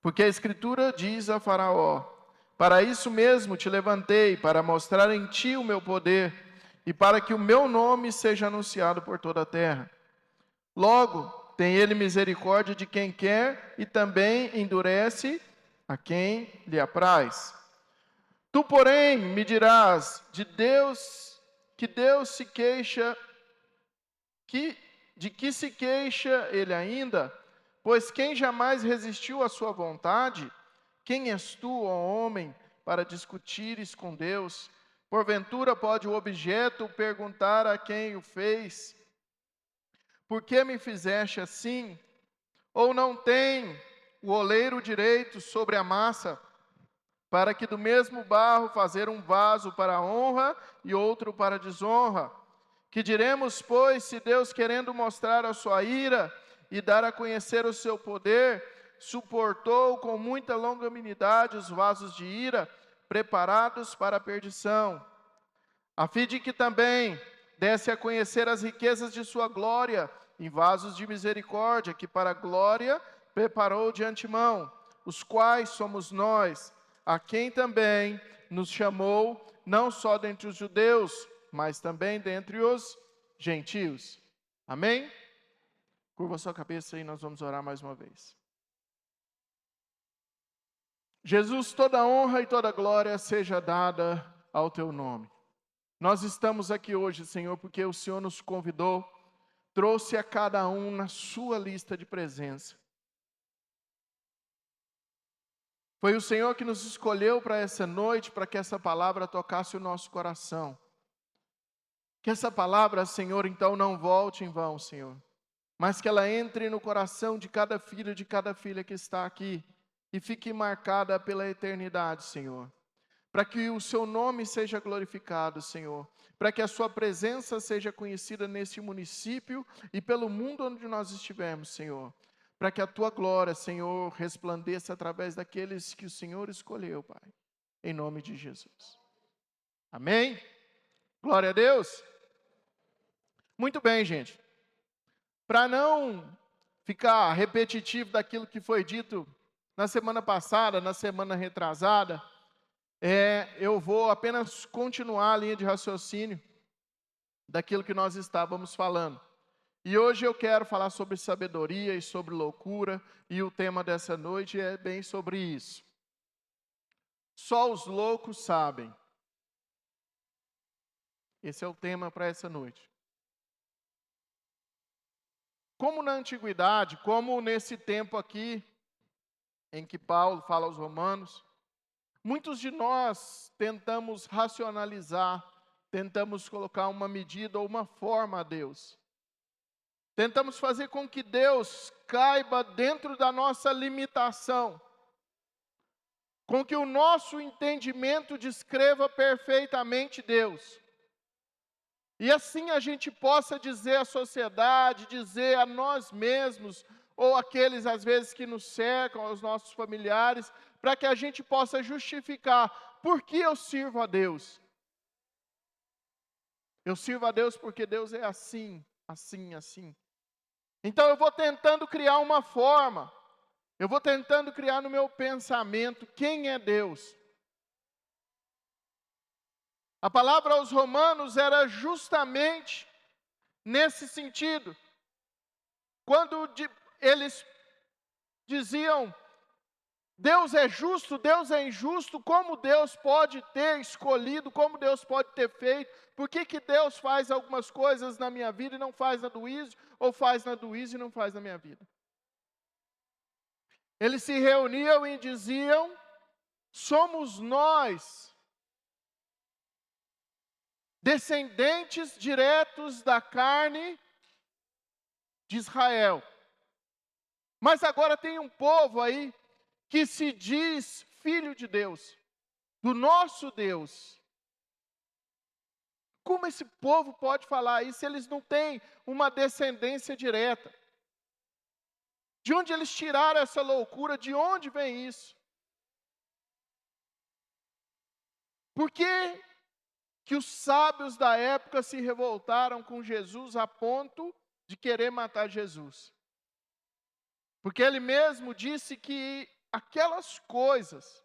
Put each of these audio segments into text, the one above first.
Porque a Escritura diz a Faraó: para isso mesmo te levantei, para mostrar em ti o meu poder, e para que o meu nome seja anunciado por toda a terra. Logo, tem ele misericórdia de quem quer, e também endurece a quem lhe apraz. Tu, porém, me dirás de Deus, que Deus se queixa, de que se queixa ele ainda? Pois quem jamais resistiu à sua vontade? Quem és tu, ó homem, para discutires com Deus? Porventura pode o objeto perguntar a quem o fez: por que me fizeste assim? Ou não tem o oleiro direito sobre a massa, para que do mesmo barro fazer um vaso para a honra e outro para a desonra? Que diremos, pois, se Deus, querendo mostrar a sua ira e dar a conhecer o seu poder, suportou com muita longanimidade os vasos de ira, preparados para a perdição, a fim de que também desse a conhecer as riquezas de sua glória em vasos de misericórdia, que para a glória preparou de antemão, os quais somos nós, a quem também nos chamou, não só dentre os judeus, mas também dentre os gentios. Amém? Curva sua cabeça e nós vamos orar mais uma vez. Jesus, toda honra e toda glória seja dada ao teu nome. Nós estamos aqui hoje, Senhor, porque o Senhor nos convidou, trouxe a cada um na sua lista de presença. Foi o Senhor que nos escolheu para essa noite, para que essa palavra tocasse o nosso coração. Que essa palavra, Senhor, então não volte em vão, Senhor, mas que ela entre no coração de cada filho, de cada filha que está aqui, e fique marcada pela eternidade, Senhor. Para que o seu nome seja glorificado, Senhor. Para que a sua presença seja conhecida neste município e pelo mundo onde nós estivermos, Senhor. Para que a tua glória, Senhor, resplandeça através daqueles que o Senhor escolheu, Pai. Em nome de Jesus. Amém? Glória a Deus. Muito bem, gente. Para não ficar repetitivo daquilo que foi dito na semana passada, na semana retrasada, eu vou apenas continuar a linha de raciocínio daquilo que nós estávamos falando. E hoje eu quero falar sobre sabedoria e sobre loucura, e o tema dessa noite é bem sobre isso. Só os loucos sabem. Esse é o tema para essa noite. Como na antiguidade, como nesse tempo aqui, em que Paulo fala aos romanos, muitos de nós tentamos racionalizar, tentamos colocar uma medida ou uma forma a Deus. Tentamos fazer com que Deus caiba dentro da nossa limitação, com que o nosso entendimento descreva perfeitamente Deus. E assim a gente possa dizer à sociedade, dizer a nós mesmos, ou aqueles às vezes que nos cercam, aos nossos familiares, para que a gente possa justificar por que eu sirvo a Deus. Eu sirvo a Deus porque Deus é assim, assim, assim. Então eu vou tentando criar uma forma, eu vou tentando criar no meu pensamento quem é Deus. A palavra aos Romanos era justamente nesse sentido. Quando eles diziam, Deus é justo, Deus é injusto, como Deus pode ter escolhido, como Deus pode ter feito, por que Deus faz algumas coisas na minha vida e não faz na do Ísio, ou faz na do Ísio e não faz na minha vida? Eles se reuniam e diziam, somos nós, descendentes diretos da carne de Israel. Mas agora tem um povo aí que se diz filho de Deus, do nosso Deus. Como esse povo pode falar isso se eles não têm uma descendência direta? De onde eles tiraram essa loucura? De onde vem isso? Por que os sábios da época se revoltaram com Jesus a ponto de querer matar Jesus? Porque ele mesmo disse que aquelas coisas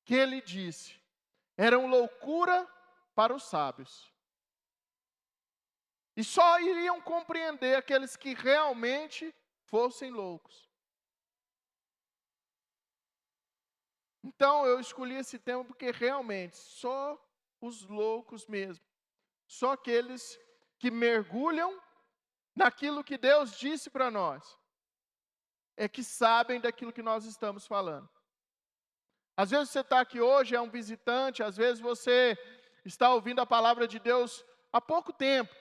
que ele disse eram loucura para os sábios. E só iriam compreender aqueles que realmente fossem loucos. Então eu escolhi esse tema porque realmente só os loucos mesmo, só aqueles que mergulham naquilo que Deus disse para nós, é que sabem daquilo que nós estamos falando. Às vezes você está aqui hoje, é um visitante, às vezes você está ouvindo a palavra de Deus há pouco tempo,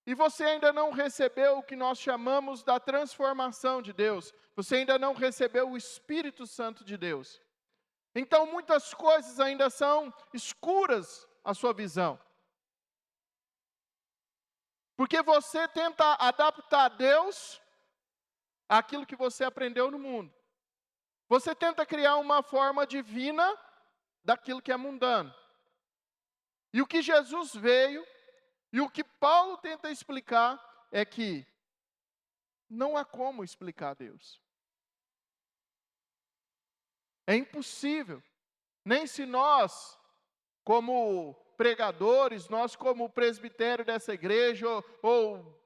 e você ainda não recebeu o que nós chamamos da transformação de Deus, você ainda não recebeu o Espírito Santo de Deus. Então muitas coisas ainda são escuras à sua visão. Porque você tenta adaptar Deus àquilo que você aprendeu no mundo. Você tenta criar uma forma divina daquilo que é mundano. E o que Jesus veio, e o que Paulo tenta explicar, é que não há como explicar Deus. É impossível. Nem se nós, como pregadores, nós como presbitério dessa igreja, ou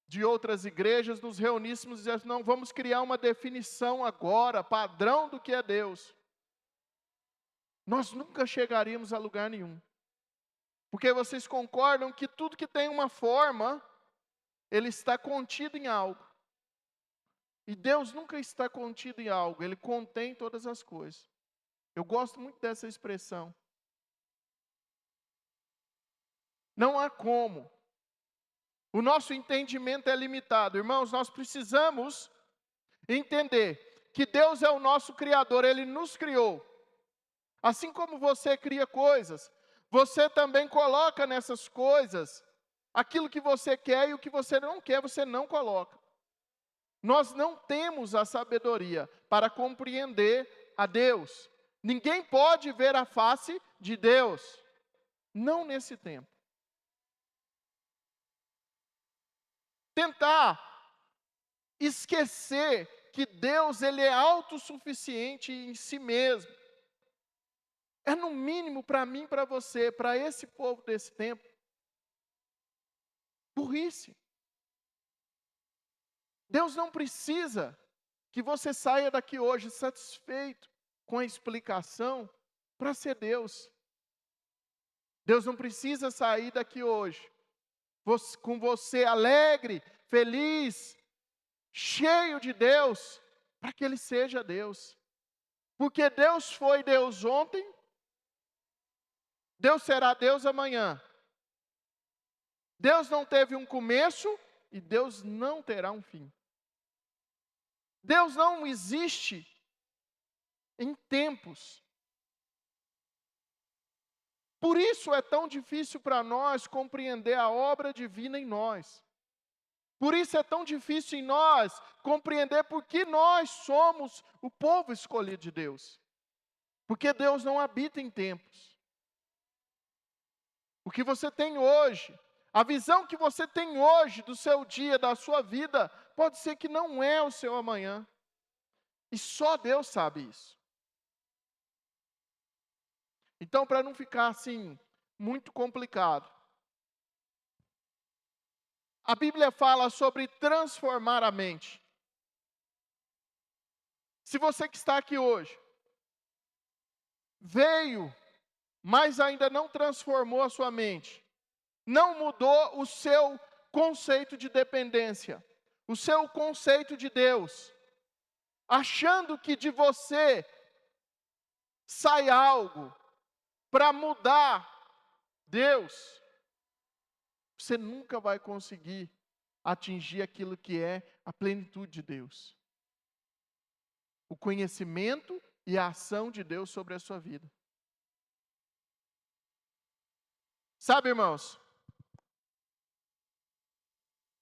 de outras igrejas, nos reuníssemos e dizíamos, não, vamos criar uma definição agora, padrão do que é Deus. Nós nunca chegaríamos a lugar nenhum. Porque vocês concordam que tudo que tem uma forma, ele está contido em algo. E Deus nunca está contido em algo, Ele contém todas as coisas. Eu gosto muito dessa expressão. Não há como. O nosso entendimento é limitado. Irmãos, nós precisamos entender que Deus é o nosso Criador, Ele nos criou. Assim como você cria coisas, você também coloca nessas coisas aquilo que você quer e o que você não quer, você não coloca. Nós não temos a sabedoria para compreender a Deus. Ninguém pode ver a face de Deus. Não nesse tempo. Tentar esquecer que Deus ele é autossuficiente em si mesmo. É no mínimo para mim, para você, para esse povo desse tempo, burrice. Deus não precisa que você saia daqui hoje satisfeito com a explicação para ser Deus. Deus não precisa sair daqui hoje com você alegre, feliz, cheio de Deus, para que Ele seja Deus. Porque Deus foi Deus ontem, Deus será Deus amanhã. Deus não teve um começo e Deus não terá um fim. Deus não existe em tempos. Por isso é tão difícil para nós compreender a obra divina em nós. Por isso é tão difícil em nós compreender por que nós somos o povo escolhido de Deus. Porque Deus não habita em tempos. O que você tem hoje, a visão que você tem hoje do seu dia, da sua vida, pode ser que não é o seu amanhã. E só Deus sabe isso. Então, para não ficar assim, muito complicado, a Bíblia fala sobre transformar a mente. Se você que está aqui hoje, veio, mas ainda não transformou a sua mente, não mudou o seu conceito de dependência, o seu conceito de Deus, achando que de você sai algo para mudar Deus, você nunca vai conseguir atingir aquilo que é a plenitude de Deus. O conhecimento e a ação de Deus sobre a sua vida. Sabe, irmãos,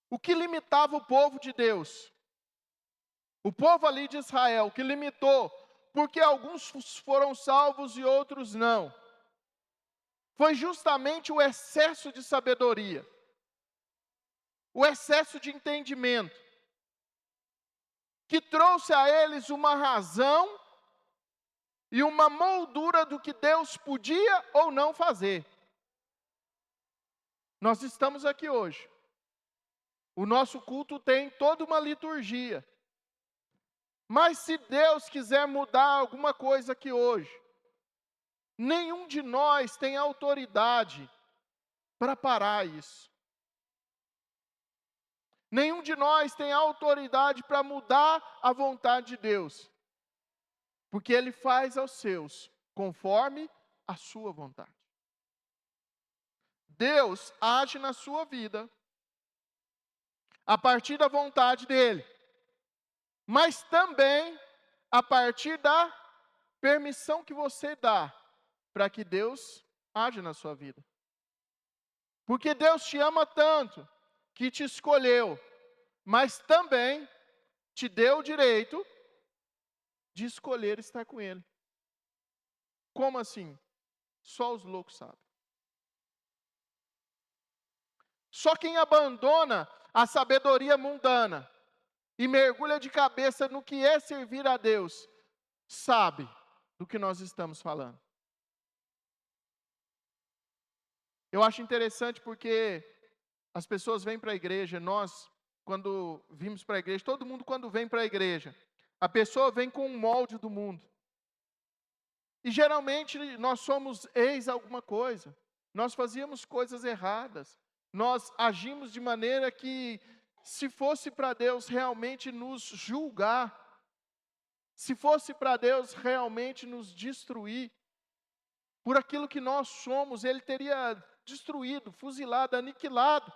o que limitava o povo de Deus? O povo ali de Israel, o que limitou, porque alguns foram salvos e outros não, foi justamente o excesso de sabedoria, o excesso de entendimento. que trouxe a eles uma razão e uma moldura do que Deus podia ou não fazer. Nós estamos aqui hoje. O nosso culto tem toda uma liturgia. Mas se Deus quiser mudar alguma coisa aqui hoje, nenhum de nós tem autoridade para parar isso. Nenhum de nós tem autoridade para mudar a vontade de Deus. Porque Ele faz aos seus conforme a sua vontade. Deus age na sua vida a partir da vontade dEle. Mas também a partir da permissão que você dá para que Deus age na sua vida. Porque Deus te ama tanto que te escolheu, mas também te deu o direito de escolher estar com Ele. Como assim? Só os loucos sabem. Só quem abandona a sabedoria mundana e mergulha de cabeça no que é servir a Deus, sabe do que nós estamos falando. Eu acho interessante porque as pessoas vêm para a igreja, nós, quando vimos para a igreja, todo mundo quando vem para a igreja, a pessoa vem com um molde do mundo. E geralmente nós somos ex alguma coisa, nós fazíamos coisas erradas, nós agimos de maneira que, se fosse para Deus realmente nos julgar, se fosse para Deus realmente nos destruir, por aquilo que nós somos, Ele teria destruído, fuzilado, aniquilado.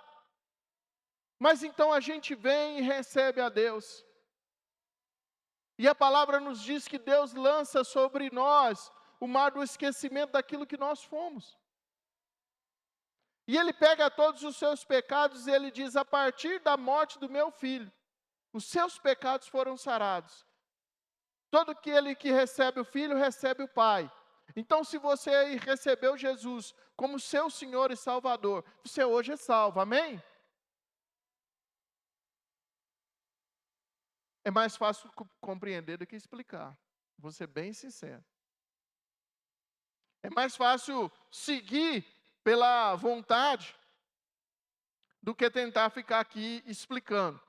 Mas então a gente vem e recebe a Deus. E a palavra nos diz que Deus lança sobre nós o mar do esquecimento daquilo que nós fomos. E Ele pega todos os seus pecados e Ele diz: a partir da morte do meu filho, os seus pecados foram sarados. Todo aquele que recebe o Filho, recebe o Pai. Então, se você recebeu Jesus como seu Senhor e Salvador, você hoje é salvo, amém? É mais fácil compreender do que explicar, vou ser bem sincero. É mais fácil seguir pela vontade do que tentar ficar aqui explicando.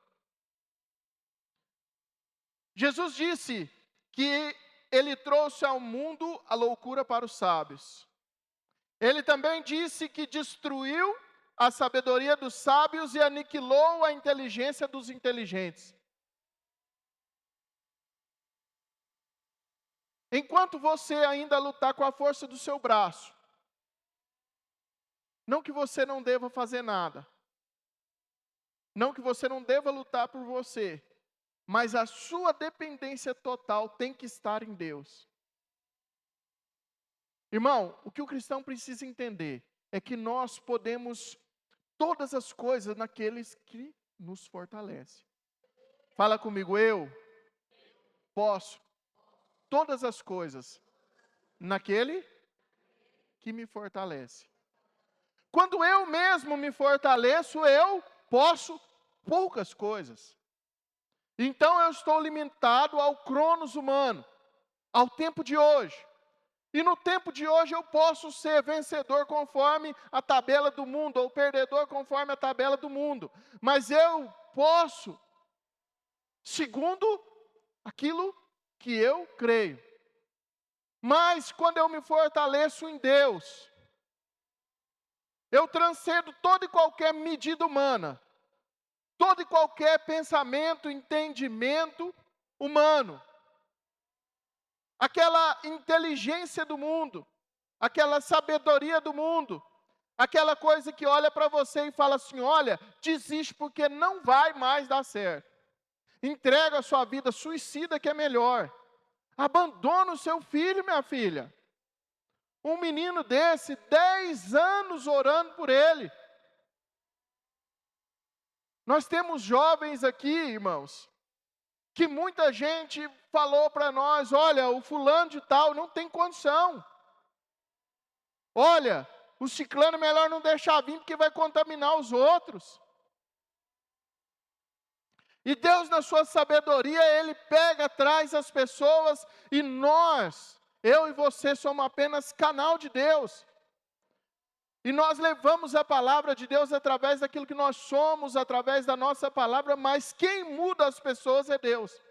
Jesus disse que Ele trouxe ao mundo a loucura para os sábios. Ele também disse que destruiu a sabedoria dos sábios e aniquilou a inteligência dos inteligentes. Enquanto você ainda lutar com a força do seu braço, não que você não deva fazer nada, não que você não deva lutar por você, mas a sua dependência total tem que estar em Deus. Irmão, o que o cristão precisa entender é que nós podemos todas as coisas naqueles que nos fortalecem. Fala comigo, eu posso todas as coisas naquele que me fortalece. Quando eu mesmo me fortaleço, eu posso poucas coisas. Então eu estou limitado ao cronos humano, ao tempo de hoje. E no tempo de hoje eu posso ser vencedor conforme a tabela do mundo, ou perdedor conforme a tabela do mundo. Mas eu posso, segundo aquilo que eu creio. Mas quando eu me fortaleço em Deus, eu transcendo toda e qualquer medida humana, todo e qualquer pensamento, entendimento humano. Aquela inteligência do mundo, aquela sabedoria do mundo, aquela coisa que olha para você e fala assim: olha, desiste porque não vai mais dar certo. Entrega a sua vida, suicida que é melhor. Abandona o seu filho, minha filha. Um menino desse, 10 anos orando por ele. Nós temos jovens aqui, irmãos, que muita gente falou para nós: olha, o fulano de tal não tem condição. Olha, o ciclano é melhor não deixar vir porque vai contaminar os outros. E Deus, na sua sabedoria, Ele pega, traz as pessoas, e nós, eu e você, somos apenas canal de Deus. E nós levamos a palavra de Deus através daquilo que nós somos, através da nossa palavra, mas quem muda as pessoas é Deus.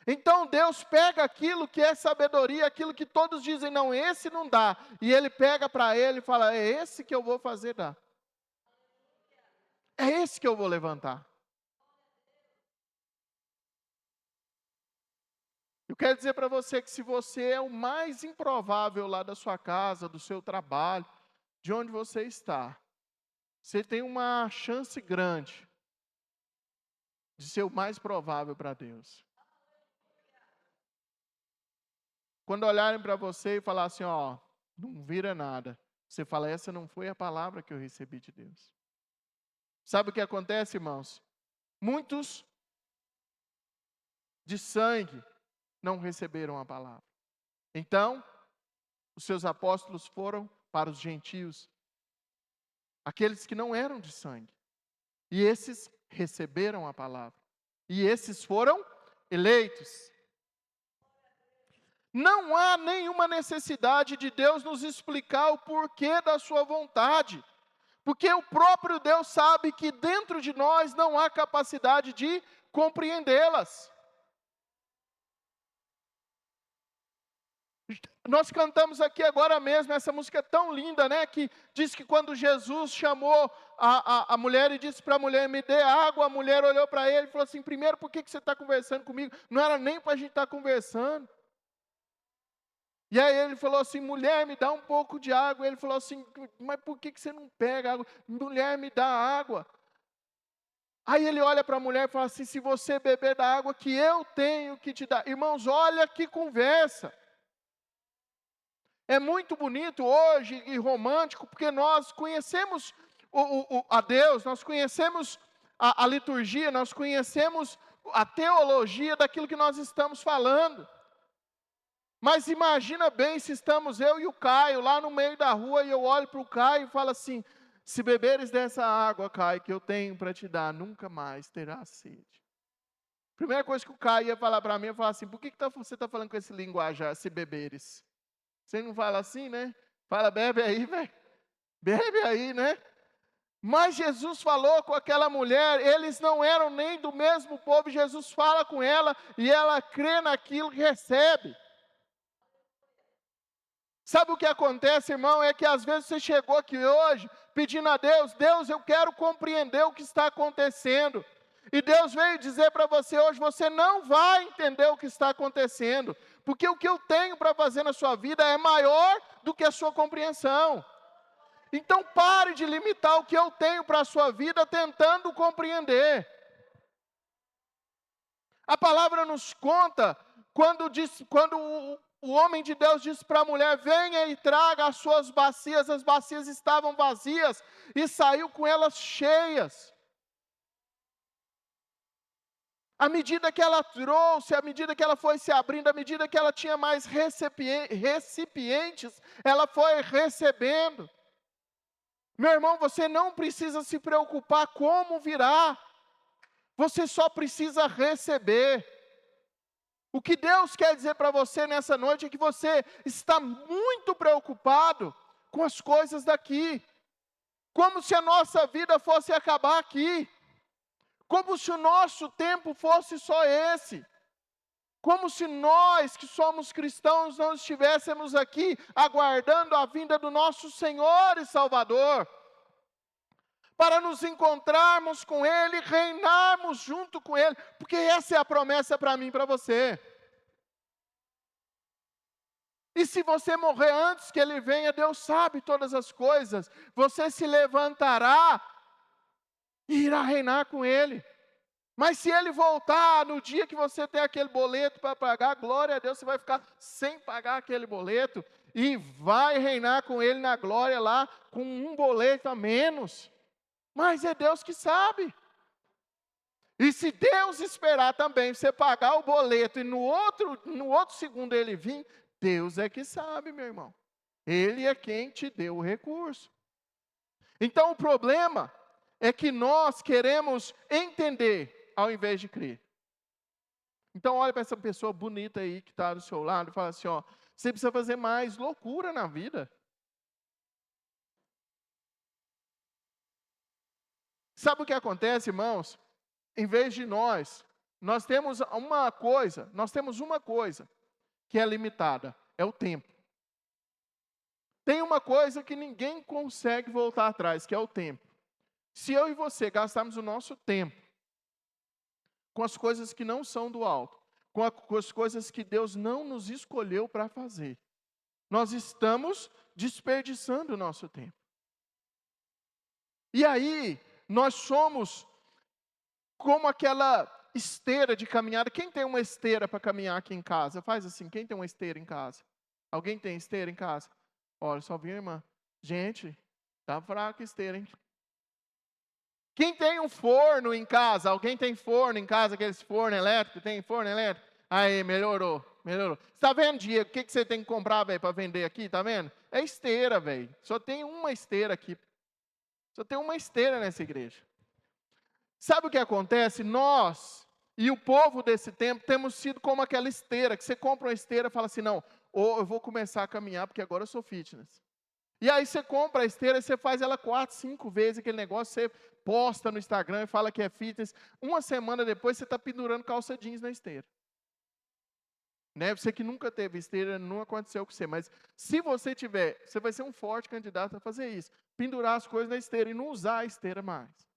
Então Deus pega aquilo que é sabedoria, aquilo que todos dizem, não, esse não dá. E Ele pega para ele e fala, é esse que eu vou fazer dar. É esse que eu vou levantar. Eu quero dizer para você que se você é o mais improvável lá da sua casa, do seu trabalho, de onde você está, você tem uma chance grande de ser o mais provável para Deus. Quando olharem para você e falar assim, ó, não vira nada, você fala, essa não foi a palavra que eu recebi de Deus. Sabe o que acontece, irmãos? Muitos de sangue não receberam a palavra. Então, os seus apóstolos foram para os gentios, aqueles que não eram de sangue. E esses receberam a palavra. E esses foram eleitos. Não há nenhuma necessidade de Deus nos explicar o porquê da sua vontade. Porque o próprio Deus sabe que dentro de nós não há capacidade de compreendê-las. Nós cantamos aqui agora mesmo, essa música é tão linda, né? Que diz que quando Jesus chamou a mulher e disse para a mulher, me dê água, a mulher olhou para ele e falou assim, primeiro, por que você está conversando comigo? Não era nem para a gente estar conversando. E aí ele falou assim, mulher, me dá um pouco de água. Ele falou assim, mas por que você não pega água? Mulher, me dá água. Aí ele olha para a mulher e fala assim, se você beber da água que eu tenho que te dar. Irmãos, olha que conversa. É muito bonito hoje e romântico, porque nós conhecemos a Deus, nós conhecemos a liturgia, nós conhecemos a teologia daquilo que nós estamos falando. Mas imagina bem se estamos eu e o Caio lá no meio da rua e eu olho para o Caio e falo assim, se beberes dessa água, Caio, que eu tenho para te dar, nunca mais terás sede. Primeira coisa que o Caio ia falar para mim, eu falar assim, por que você está falando com esse linguajar, se beberes? Você não fala assim, né? Fala, bebe aí, velho. Bebe aí, né? Mas Jesus falou com aquela mulher, eles não eram nem do mesmo povo, Jesus fala com ela e ela crê naquilo que recebe. Sabe o que acontece, irmão? É que às vezes você chegou aqui hoje pedindo a Deus, Deus, eu quero compreender o que está acontecendo. E Deus veio dizer para você hoje, você não vai entender o que está acontecendo, porque o que eu tenho para fazer na sua vida é maior do que a sua compreensão. Então pare de limitar o que eu tenho para a sua vida tentando compreender. A palavra nos conta, quando o homem de Deus disse para a mulher, venha e traga as suas bacias estavam vazias, e saiu com elas cheias. À medida que ela trouxe, à medida que ela foi se abrindo, à medida que ela tinha mais recipientes, ela foi recebendo. Meu irmão, você não precisa se preocupar como virá, você só precisa receber. O que Deus quer dizer para você nessa noite é que você está muito preocupado com as coisas daqui, como se a nossa vida fosse acabar aqui. Como se o nosso tempo fosse só esse. Como se nós que somos cristãos não estivéssemos aqui aguardando a vinda do nosso Senhor e Salvador. Para nos encontrarmos com Ele, reinarmos junto com Ele. Porque essa é a promessa para mim e para você. E se você morrer antes que Ele venha, Deus sabe todas as coisas. Você se levantará e irá reinar com Ele. Mas se Ele voltar no dia que você tem aquele boleto para pagar, glória a Deus, você vai ficar sem pagar aquele boleto e vai reinar com Ele na glória lá, com um boleto a menos. Mas é Deus que sabe. E se Deus esperar também você pagar o boleto e no outro segundo Ele vir, Deus é que sabe, meu irmão. Ele é quem te deu o recurso. Então o problema é que nós queremos entender ao invés de crer. Então olha para essa pessoa bonita aí que está do seu lado e fala assim, ó, você precisa fazer mais loucura na vida. Sabe o que acontece, irmãos? Em vez de nós temos uma coisa que é limitada, é o tempo. Tem uma coisa que ninguém consegue voltar atrás, que é o tempo. Se eu e você gastarmos o nosso tempo com as coisas que não são do alto, com as coisas que Deus não nos escolheu para fazer, nós estamos desperdiçando o nosso tempo. E aí, nós somos como aquela esteira de caminhada. Quem tem uma esteira para caminhar aqui em casa? Faz assim, quem tem uma esteira em casa? Alguém tem esteira em casa? Olha, só vi a irmã. Gente, tá fraca a esteira, hein? Quem tem um forno em casa? Alguém tem forno em casa, aqueles forno elétrico? Tem forno elétrico? Aí, melhorou. Está vendo, Diego? O que você tem que comprar, velho, para vender aqui? Tá vendo? É esteira, velho. Só tem uma esteira aqui. Só tem uma esteira nessa igreja. Sabe o que acontece? Nós e o povo desse tempo temos sido como aquela esteira, que você compra uma esteira e fala assim, não, ou eu vou começar a caminhar porque agora eu sou fitness. E aí você compra a esteira e você faz ela 4, 5 vezes, aquele negócio, você posta no Instagram e fala que é fitness. Uma semana depois você está pendurando calça jeans na esteira. Né? Você que nunca teve esteira, não aconteceu com você. Mas se você tiver, você vai ser um forte candidato a fazer isso. Pendurar as coisas na esteira e não usar a esteira mais.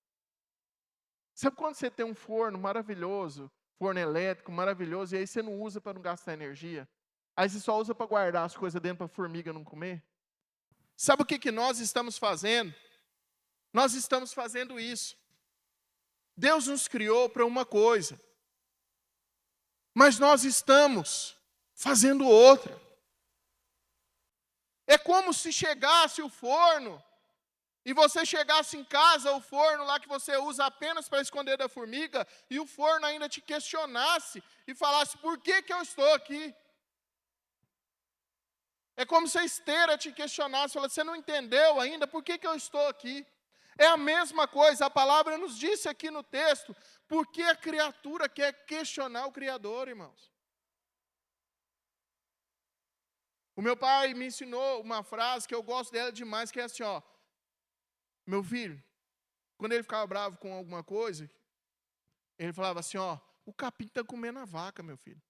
Sabe quando você tem um forno maravilhoso, forno elétrico maravilhoso, e aí você não usa para não gastar energia? Aí você só usa para guardar as coisas dentro para a formiga não comer? Sabe o que nós estamos fazendo? Nós estamos fazendo isso. Deus nos criou para uma coisa, mas nós estamos fazendo outra. É como se chegasse o forno, e você chegasse em casa, o forno lá que você usa apenas para esconder da formiga, e o forno ainda te questionasse e falasse, por que eu estou aqui? É como se a esteira te questionasse, falasse, você não entendeu ainda, por que eu estou aqui? É a mesma coisa, a palavra nos disse aqui no texto, por que a criatura quer questionar o Criador, irmãos? O meu pai me ensinou uma frase que eu gosto dela demais, que é assim, ó, meu filho, quando ele ficava bravo com alguma coisa, ele falava assim, ó, o capim está comendo a vaca, meu filho.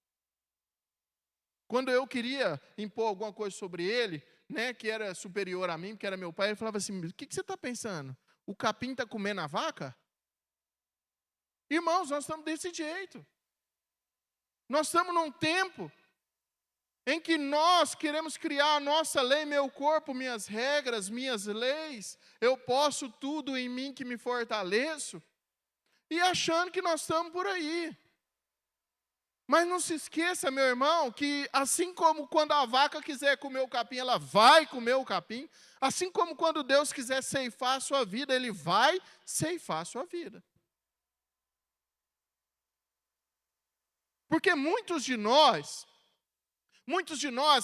Quando eu queria impor alguma coisa sobre ele, né, que era superior a mim, que era meu pai, ele falava assim, o que você está pensando? O capim está comendo a vaca? Irmãos, nós estamos desse jeito. Nós estamos num tempo em que nós queremos criar a nossa lei, meu corpo, minhas regras, minhas leis, eu posso tudo em mim que me fortaleço, e achando que nós estamos por aí. Mas não se esqueça, meu irmão, que assim como quando a vaca quiser comer o capim, ela vai comer o capim, assim como quando Deus quiser ceifar a sua vida, Ele vai ceifar a sua vida. Porque muitos de nós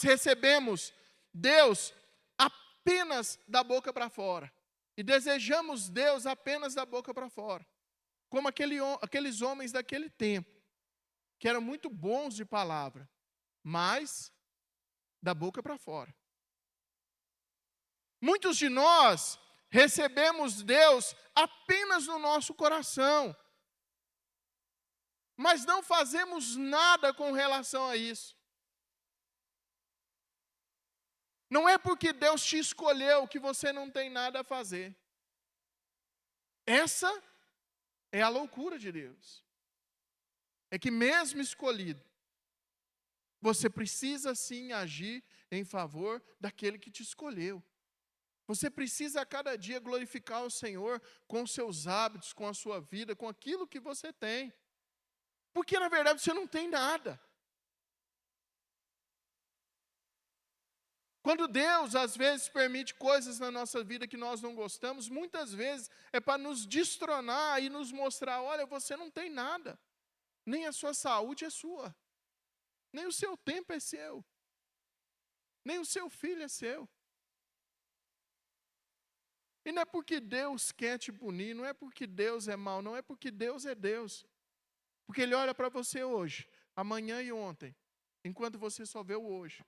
recebemos Deus apenas da boca para fora. E desejamos Deus apenas da boca para fora. Como aqueles homens daquele tempo, que eram muito bons de palavra, mas da boca para fora. Muitos de nós recebemos Deus apenas no nosso coração, mas não fazemos nada com relação a isso. Não é porque Deus te escolheu que você não tem nada a fazer. Essa é a loucura de Deus. É que mesmo escolhido, você precisa sim agir em favor daquele que te escolheu. Você precisa a cada dia glorificar o Senhor com os seus hábitos, com a sua vida, com aquilo que você tem. Porque na verdade você não tem nada. Quando Deus às vezes permite coisas na nossa vida que nós não gostamos, muitas vezes é para nos destronar e nos mostrar, olha, você não tem nada. Nem a sua saúde é sua. Nem o seu tempo é seu. Nem o seu filho é seu. E não é porque Deus quer te punir, não é porque Deus é mau, não é porque Deus é Deus. Porque Ele olha para você hoje, amanhã e ontem, enquanto você só vê o hoje.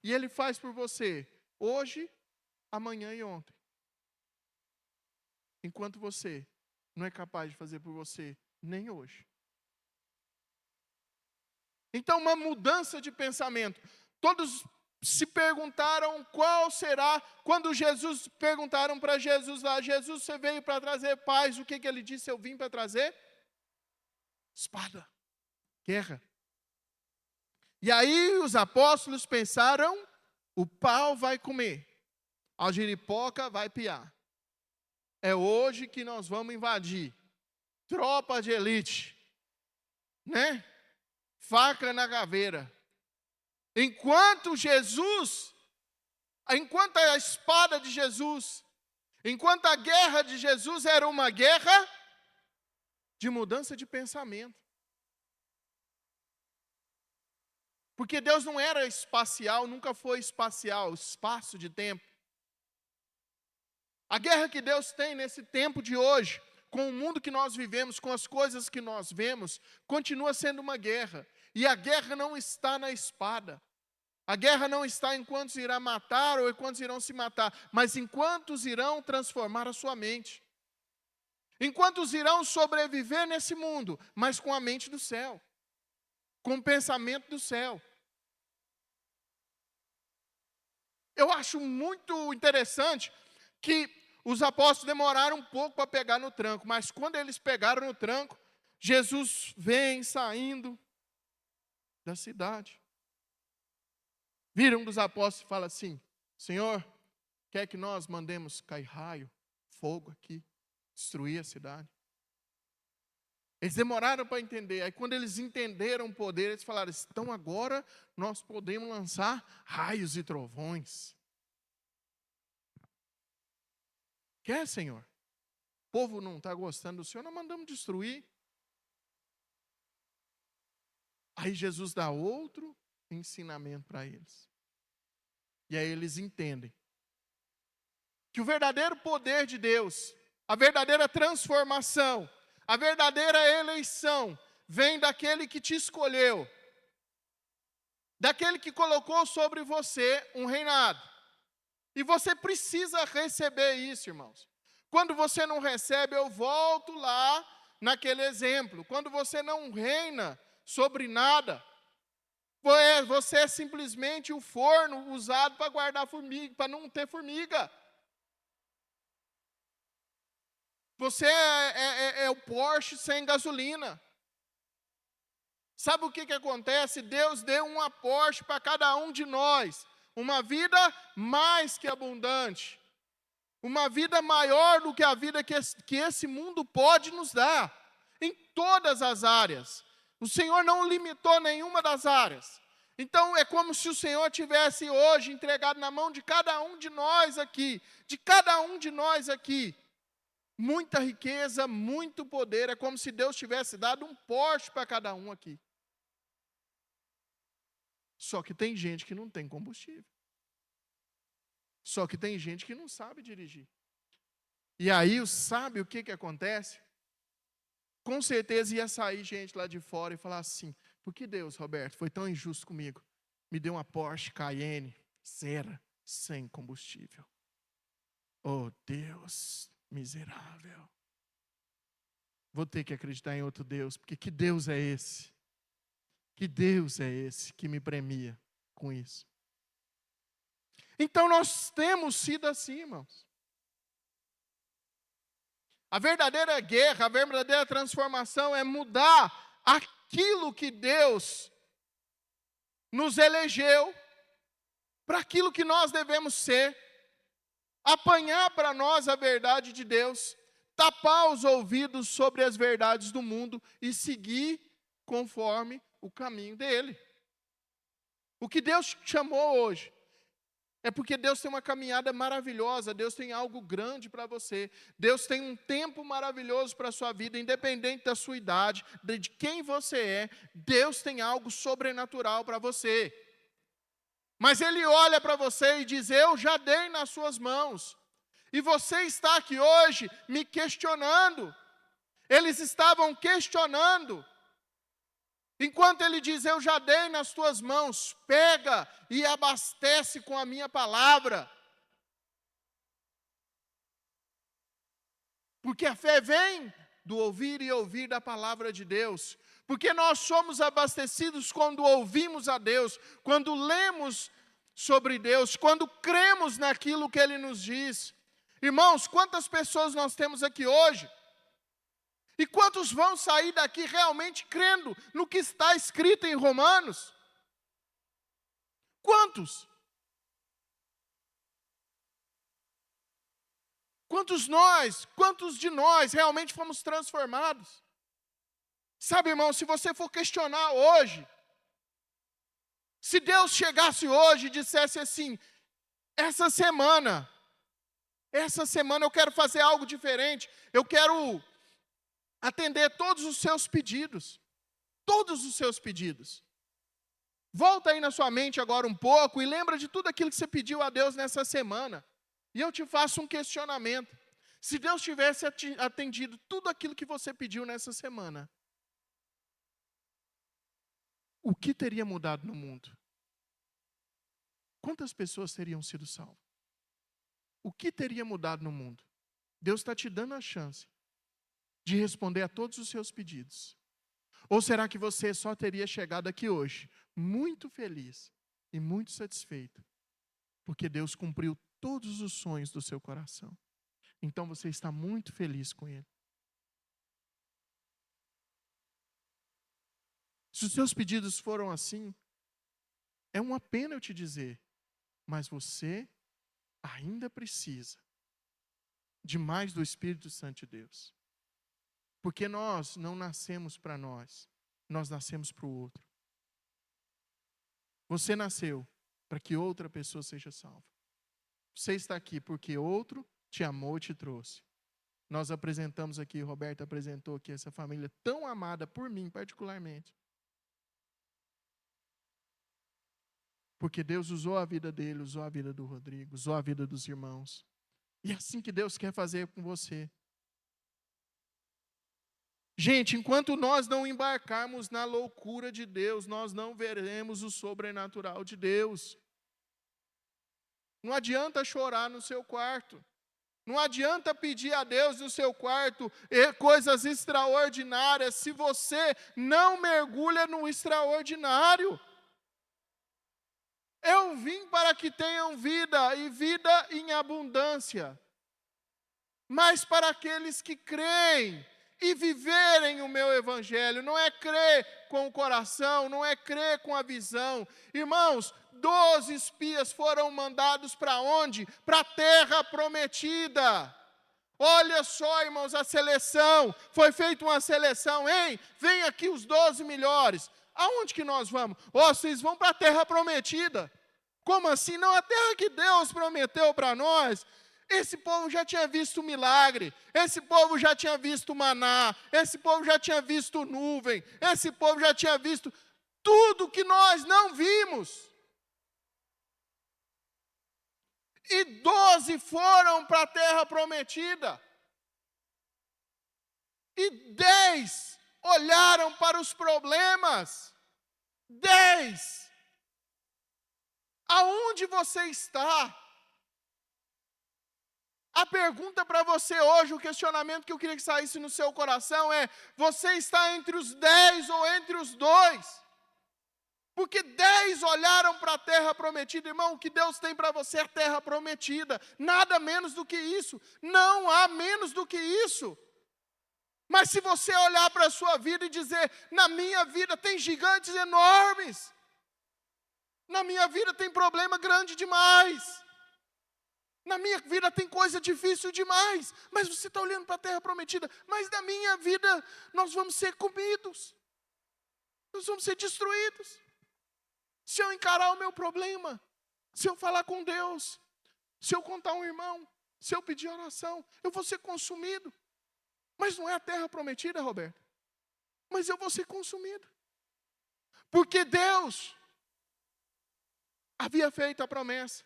E Ele faz por você hoje, amanhã e ontem. Enquanto você não é capaz de fazer por você nem hoje. Então, uma mudança de pensamento. Todos se perguntaram qual será, quando Jesus, perguntaram para Jesus lá, Jesus, você veio para trazer paz, o que ele disse? Eu vim para trazer espada, guerra. E aí os apóstolos pensaram, o pau vai comer, a giripoca vai piar. É hoje que nós vamos invadir. Tropa de elite, né? Faca na caveira. Enquanto a espada de Jesus, enquanto a guerra de Jesus era uma guerra de mudança de pensamento. Porque Deus não era espacial, nunca foi espacial, espaço de tempo. A guerra que Deus tem nesse tempo de hoje, com o mundo que nós vivemos, com as coisas que nós vemos, continua sendo uma guerra. E a guerra não está na espada. A guerra não está em quantos irá matar ou em quantos irão se matar, mas em quantos irão transformar a sua mente. Em quantos irão sobreviver nesse mundo, mas com a mente do céu, com o pensamento do céu. Eu acho muito interessante que os apóstolos demoraram um pouco para pegar no tranco, mas quando eles pegaram no tranco, Jesus vem saindo da cidade. Vira um dos apóstolos e fala assim, Senhor, quer que nós mandemos cair raio, fogo aqui, destruir a cidade? Eles demoraram para entender, aí quando eles entenderam o poder, eles falaram, então agora nós podemos lançar raios e trovões. Quer, Senhor? O povo não está gostando do Senhor, nós mandamos destruir. Aí Jesus dá outro ensinamento para eles. E aí eles entendem que o verdadeiro poder de Deus, a verdadeira transformação, a verdadeira eleição, vem daquele que te escolheu, daquele que colocou sobre você um reinado. E você precisa receber isso, irmãos. Quando você não recebe, eu volto lá naquele exemplo. Quando você não reina sobre nada, você é simplesmente o forno usado para guardar formiga, para não ter formiga. Você é o Porsche sem gasolina. Sabe o que acontece? Deus deu uma Porsche para cada um de nós. Uma vida mais que abundante. Uma vida maior do que a vida que esse mundo pode nos dar. Em todas as áreas. O Senhor não limitou nenhuma das áreas. Então é como se o Senhor tivesse hoje entregado na mão de cada um de nós aqui. De cada um de nós aqui. Muita riqueza, muito poder. É como se Deus tivesse dado um Porsche para cada um aqui. Só que tem gente que não tem combustível. Só que tem gente que não sabe dirigir. E aí, sabe o que acontece? Com certeza ia sair gente lá de fora e falar assim, por que Deus, Roberto, foi tão injusto comigo? Me deu uma Porsche Cayenne, zero, sem combustível. Oh, Deus miserável. Vou ter que acreditar em outro Deus, porque que Deus é esse? Que Deus é esse que me premia com isso? Então nós temos sido assim, irmãos. A verdadeira guerra, a verdadeira transformação é mudar aquilo que Deus nos elegeu para aquilo que nós devemos ser, apanhar para nós a verdade de Deus, tapar os ouvidos sobre as verdades do mundo e seguir conforme o caminho dele. O que Deus chamou hoje é porque Deus tem uma caminhada maravilhosa, Deus tem algo grande para você, Deus tem um tempo maravilhoso para a sua vida, independente da sua idade, de quem você é, Deus tem algo sobrenatural para você. Mas Ele olha para você e diz, eu já dei nas suas mãos, e você está aqui hoje me questionando, Eles estavam questionando. Enquanto ele diz, eu já dei nas tuas mãos, pega e abastece com a minha palavra. Porque a fé vem do ouvir e ouvir da palavra de Deus. Porque nós somos abastecidos quando ouvimos a Deus, quando lemos sobre Deus, quando cremos naquilo que Ele nos diz. Irmãos, quantas pessoas nós temos aqui hoje? E quantos vão sair daqui realmente crendo no que está escrito em Romanos? Quantos? Quantos de nós realmente fomos transformados? Sabe, irmão, se você for questionar hoje, se Deus chegasse hoje e dissesse assim, essa semana eu quero fazer algo diferente, eu quero atender todos os seus pedidos. Todos os seus pedidos. Volta aí na sua mente agora um pouco e lembra de tudo aquilo que você pediu a Deus nessa semana. E eu te faço um questionamento. Se Deus tivesse atendido tudo aquilo que você pediu nessa semana, o que teria mudado no mundo? Quantas pessoas teriam sido salvas? O que teria mudado no mundo? Deus está te dando a chance de responder a todos os seus pedidos. Ou será que você só teria chegado aqui hoje, muito feliz e muito satisfeito, porque Deus cumpriu todos os sonhos do seu coração? Então você está muito feliz com Ele. Se os seus pedidos foram assim, é uma pena eu te dizer, mas você ainda precisa de mais do Espírito Santo de Deus. Porque nós não nascemos para nós nascemos para o outro. Você nasceu para que outra pessoa seja salva. Você está aqui porque outro te amou e te trouxe. Nós apresentamos aqui, Roberto apresentou aqui essa família tão amada por mim particularmente. Porque Deus usou a vida dele, usou a vida do Rodrigo, usou a vida dos irmãos. E é assim que Deus quer fazer com você. Gente, enquanto nós não embarcarmos na loucura de Deus, nós não veremos o sobrenatural de Deus. Não adianta chorar no seu quarto. Não adianta pedir a Deus no seu quarto coisas extraordinárias se você não mergulha no extraordinário. Eu vim para que tenham vida e vida em abundância. Mas para aqueles que creem e viverem o meu evangelho, não é crer com o coração, não é crer com a visão. Irmãos, 12 espias foram mandados para onde? Para a terra prometida. Olha só, irmãos, a seleção. Foi feita uma seleção, hein? Vem aqui os 12 melhores. Aonde que nós vamos? Vocês vão para a terra prometida. Como assim? Não, a terra que Deus prometeu para nós. Esse povo já tinha visto milagre, esse povo já tinha visto maná, esse povo já tinha visto nuvem, esse povo já tinha visto tudo que nós não vimos. E 12 foram para a terra prometida. E 10 olharam para os problemas. 10. Aonde você está? A pergunta para você hoje, o questionamento que eu queria que saísse no seu coração é: você está entre os 10 ou entre os 2? Porque 10 olharam para a terra prometida. Irmão, o que Deus tem para você é a terra prometida. Nada menos do que isso. Não há menos do que isso. Mas se você olhar para a sua vida e dizer: na minha vida tem gigantes enormes. Na minha vida tem problema grande demais. Na minha vida tem coisa difícil demais, mas você está olhando para a terra prometida. Mas na minha vida nós vamos ser comidos. Nós vamos ser destruídos. Se eu encarar o meu problema, se eu falar com Deus, se eu contar um irmão, se eu pedir oração, eu vou ser consumido. Mas não é a terra prometida, Roberto. Mas eu vou ser consumido. Porque Deus havia feito a promessa.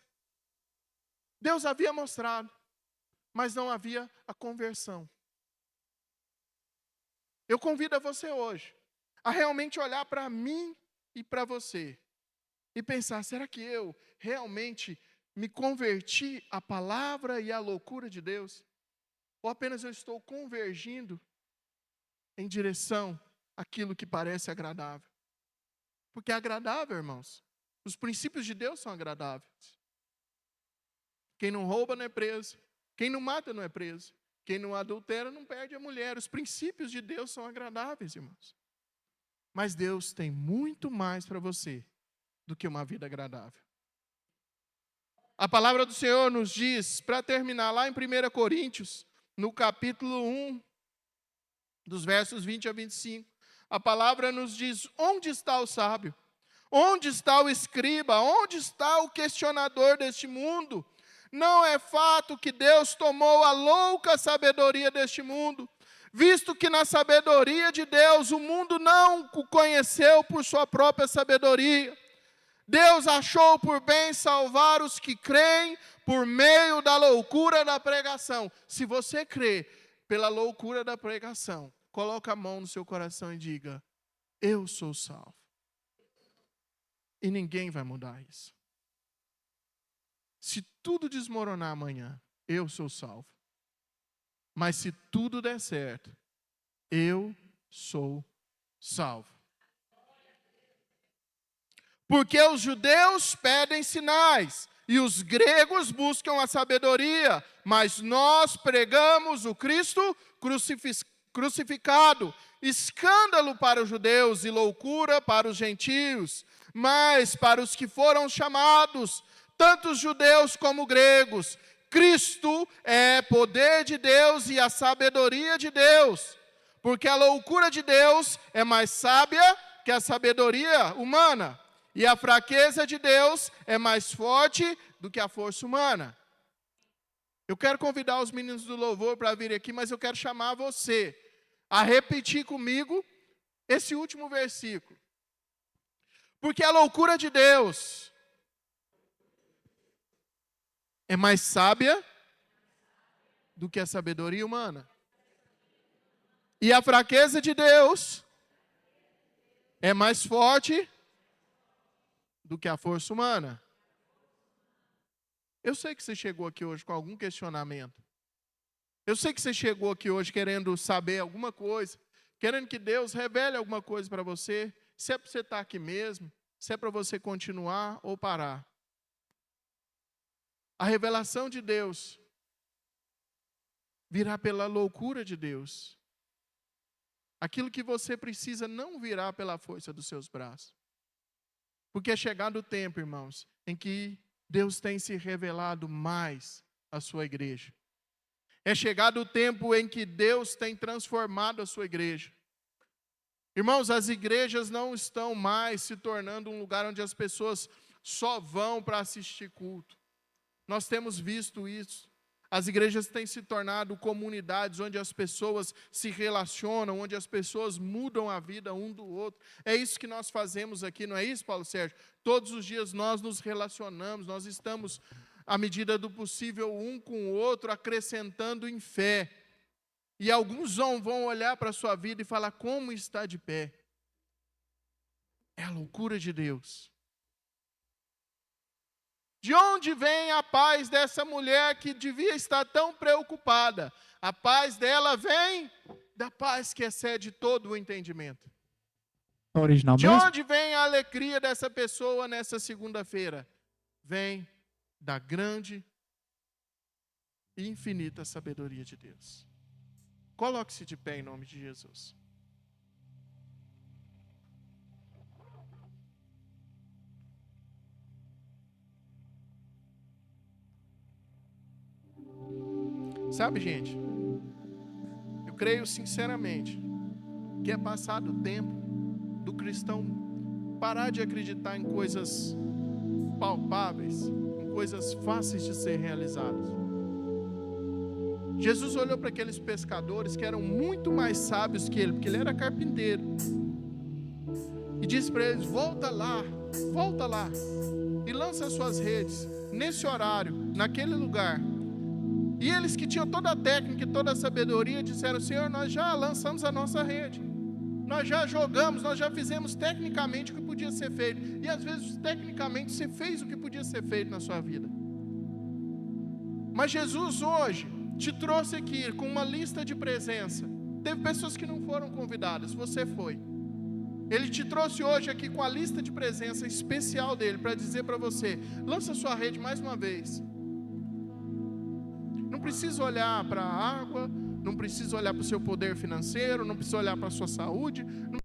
Deus havia mostrado, mas não havia a conversão. Eu convido a você hoje a realmente olhar para mim e para você e pensar, será que eu realmente me converti à palavra e à loucura de Deus? Ou apenas eu estou convergindo em direção àquilo que parece agradável? Porque é agradável, irmãos. Os princípios de Deus são agradáveis. Quem não rouba não é preso. Quem não mata não é preso. Quem não adultera não perde a mulher. Os princípios de Deus são agradáveis, irmãos. Mas Deus tem muito mais para você do que uma vida agradável. A palavra do Senhor nos diz, para terminar, lá em 1 Coríntios, no capítulo 1, dos versos 20 a 25, a palavra nos diz, onde está o sábio? Onde está o escriba? Onde está o questionador deste mundo? Não é fato que Deus tomou a louca sabedoria deste mundo, visto que na sabedoria de Deus o mundo não o conheceu por sua própria sabedoria. Deus achou por bem salvar os que creem por meio da loucura da pregação. Se você crê pela loucura da pregação, coloque a mão no seu coração e diga, eu sou salvo. E ninguém vai mudar isso. Se tudo desmoronar amanhã, eu sou salvo. Mas se tudo der certo, eu sou salvo. Porque os judeus pedem sinais e os gregos buscam a sabedoria, mas nós pregamos o Cristo crucificado, escândalo para os judeus e loucura para os gentios, mas para os que foram chamados, tanto os judeus como gregos, Cristo é poder de Deus e a sabedoria de Deus, porque a loucura de Deus é mais sábia que a sabedoria humana, e a fraqueza de Deus é mais forte do que a força humana. Eu quero convidar os meninos do louvor para vir aqui, mas eu quero chamar você a repetir comigo esse último versículo. Porque a loucura de Deus é mais sábia do que a sabedoria humana. E a fraqueza de Deus é mais forte do que a força humana. Eu sei que você chegou aqui hoje com algum questionamento. Eu sei que você chegou aqui hoje querendo saber alguma coisa, querendo que Deus revele alguma coisa para você, se é para você estar aqui mesmo, se é para você continuar ou parar. A revelação de Deus virá pela loucura de Deus. Aquilo que você precisa não virá pela força dos seus braços. Porque é chegado o tempo, irmãos, em que Deus tem se revelado mais à sua igreja. É chegado o tempo em que Deus tem transformado a sua igreja. Irmãos, as igrejas não estão mais se tornando um lugar onde as pessoas só vão para assistir culto. Nós temos visto isso. As igrejas têm se tornado comunidades onde as pessoas se relacionam, onde as pessoas mudam a vida um do outro. É isso que nós fazemos aqui, não é isso, Paulo Sérgio? Todos os dias nós nos relacionamos, nós estamos, à medida do possível, um com o outro, acrescentando em fé. E alguns vão olhar para a sua vida e falar, como está de pé? É a loucura de Deus. De onde vem a paz dessa mulher que devia estar tão preocupada? A paz dela vem da paz que excede todo o entendimento. Original De mesmo? onde vem a alegria dessa pessoa nessa segunda-feira? Vem da grande e infinita sabedoria de Deus. Coloque-se de pé em nome de Jesus. Sabe, gente, eu creio sinceramente que é passado o tempo do cristão parar de acreditar em coisas palpáveis, em coisas fáceis de ser realizadas. Jesus olhou para aqueles pescadores que eram muito mais sábios que ele, porque ele era carpinteiro, e disse para eles, volta lá, e lança as suas redes, nesse horário, naquele lugar. E eles que tinham toda a técnica e toda a sabedoria disseram: Senhor, nós já lançamos a nossa rede, nós já jogamos, nós já fizemos tecnicamente o que podia ser feito. E às vezes tecnicamente você fez o que podia ser feito na sua vida. Mas Jesus hoje te trouxe aqui com uma lista de presença. Teve pessoas que não foram convidadas, você foi. Ele te trouxe hoje aqui com a lista de presença especial dele para dizer para você: lança sua rede mais uma vez. Não precisa olhar para a água, não precisa olhar para o seu poder financeiro, não precisa olhar para a sua saúde, não